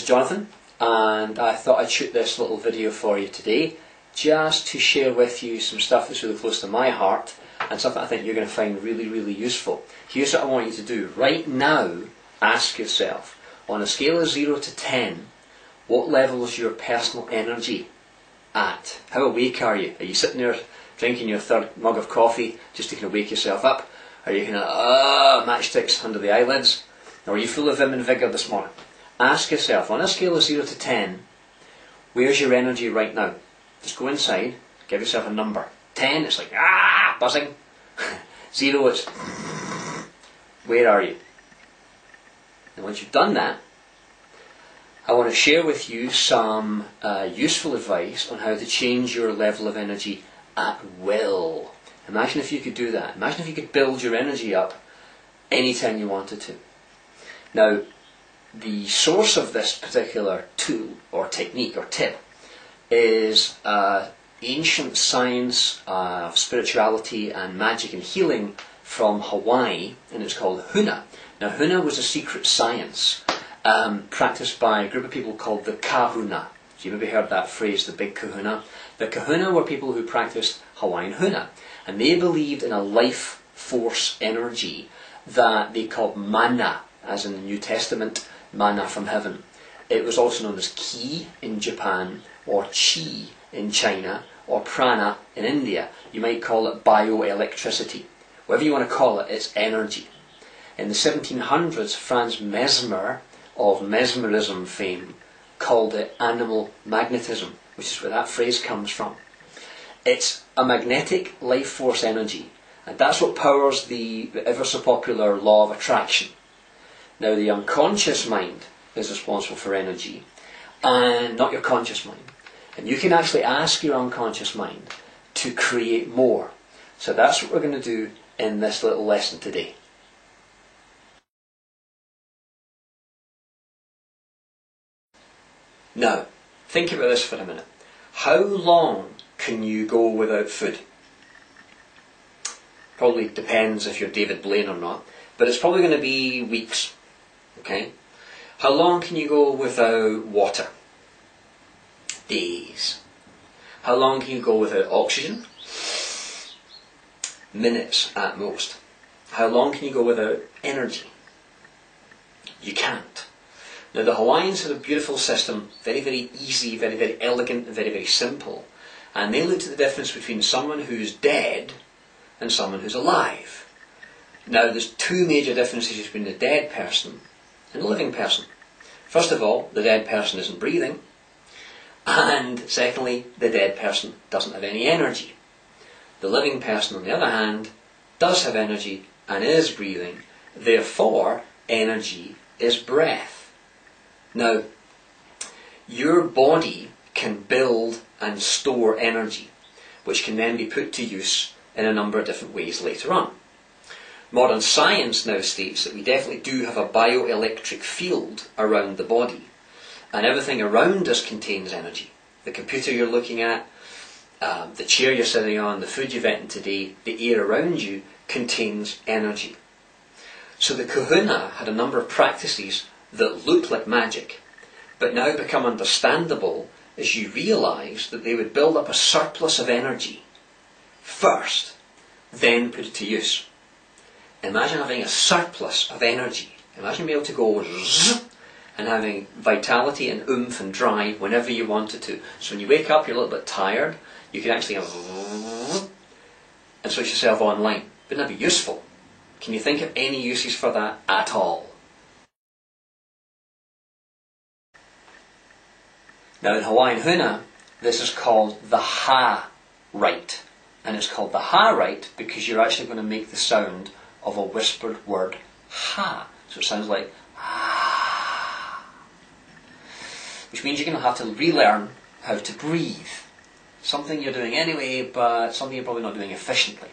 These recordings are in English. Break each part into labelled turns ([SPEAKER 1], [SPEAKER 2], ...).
[SPEAKER 1] Jonathan, and I thought I'd shoot this little video for you today just to share with you some stuff that's really close to my heart and something I think you're going to find really, really useful. Here's what I want you to do. Right now, ask yourself, on a scale of 0 to 10, what level is your personal energy at? How awake are you? Are you sitting there drinking your third mug of coffee just to kind of wake yourself up? Are you kind of matchsticks under the eyelids? Or are you full of vim and vigour this morning? Ask yourself, on a scale of 0 to 10, where's your energy right now? Just go inside, give yourself a number. 10, it's like, buzzing. 0, it's, where are you? And once you've done that, I want to share with you some useful advice on how to change your level of energy at will. Imagine if you could do that. Imagine if you could build your energy up anytime you wanted to. Now, the source of this particular tool or technique or tip is ancient science of spirituality and magic and healing from Hawaii, and it's called Huna. Now, Huna was a secret science practiced by a group of people called the Kahuna. So you've maybe heard that phrase, the big kahuna. The kahuna were people who practiced Hawaiian Huna, and they believed in a life force energy that they called mana, as in the New Testament, manna from heaven. It was also known as ki in Japan, or chi in China, or prana in India. You might call it bioelectricity. Whatever you want to call it, it's energy. In the 1700s, Franz Mesmer, of mesmerism fame, called it animal magnetism, which is where that phrase comes from. It's a magnetic life force energy, and that's what powers the ever so popular law of attraction. Now, the unconscious mind is responsible for energy, and not your conscious mind. And you can actually ask your unconscious mind to create more. So that's what we're going to do in this little lesson today. Now, think about this for a minute. How long can you go without food? Probably depends if you're David Blaine or not, but it's probably going to be weeks. Okay? How long can you go without water? Days. How long can you go without oxygen? Minutes at most. How long can you go without energy? You can't. Now, the Hawaiians had a beautiful system, very, very easy, very, very elegant, and very, very simple. And they looked at the difference between someone who's dead and someone who's alive. Now, there's two major differences between the dead person and the living person. First of all, the dead person isn't breathing. And secondly, the dead person doesn't have any energy. The living person, on the other hand, does have energy and is breathing. Therefore, energy is breath. Now, your body can build and store energy, which can then be put to use in a number of different ways later on. Modern science now states that we definitely do have a bioelectric field around the body, and everything around us contains energy. The computer you're looking at, the chair you're sitting on, the food you've eaten today, the air around you contains energy. So the Kahuna had a number of practices that look like magic, but now become understandable as you realise that they would build up a surplus of energy first, then put it to use. Imagine having a surplus of energy. Imagine being able to go zzz, and having vitality and oomph and drive whenever you wanted to. So when you wake up, you're a little bit tired, you can actually zzz, and switch yourself online. Wouldn't that be useful? Can you think of any uses for that at all? Now, in Hawaiian Huna, this is called the Ha rite. And it's called the Ha rite because you're actually going to make the sound of a whispered word, ha. So it sounds like ha. Which means you're going to have to relearn how to breathe. Something you're doing anyway, but something you're probably not doing efficiently.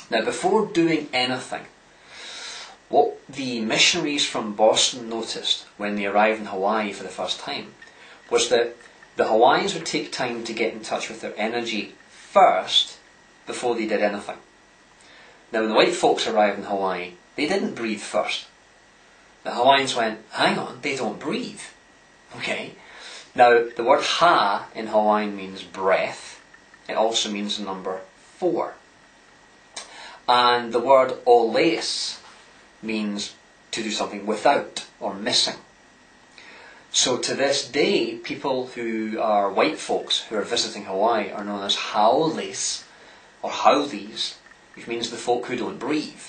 [SPEAKER 1] Now, before doing anything, what the missionaries from Boston noticed when they arrived in Hawaii for the first time was that the Hawaiians would take time to get in touch with their energy first before they did anything. Now, when the white folks arrived in Hawaii, they didn't breathe first. The Hawaiians went, hang on, they don't breathe. Okay. Now, the word ha in Hawaiian means breath. It also means the number 4. And the word oles means to do something without or missing. So to this day, people who are white folks who are visiting Hawaii are known as haoles or howlies, which means the folk who don't breathe.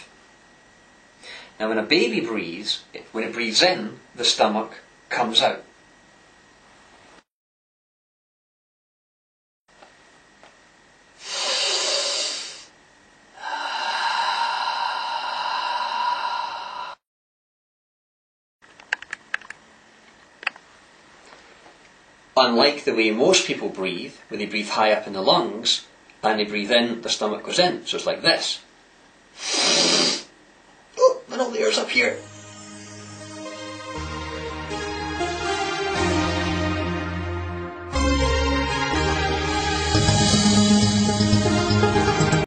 [SPEAKER 1] Now when a baby breathes, when it breathes in, the stomach comes out. Unlike the way most people breathe, when they breathe high up in the lungs, and they breathe in, the stomach goes in. So it's like this. Oh, my little ear's up here.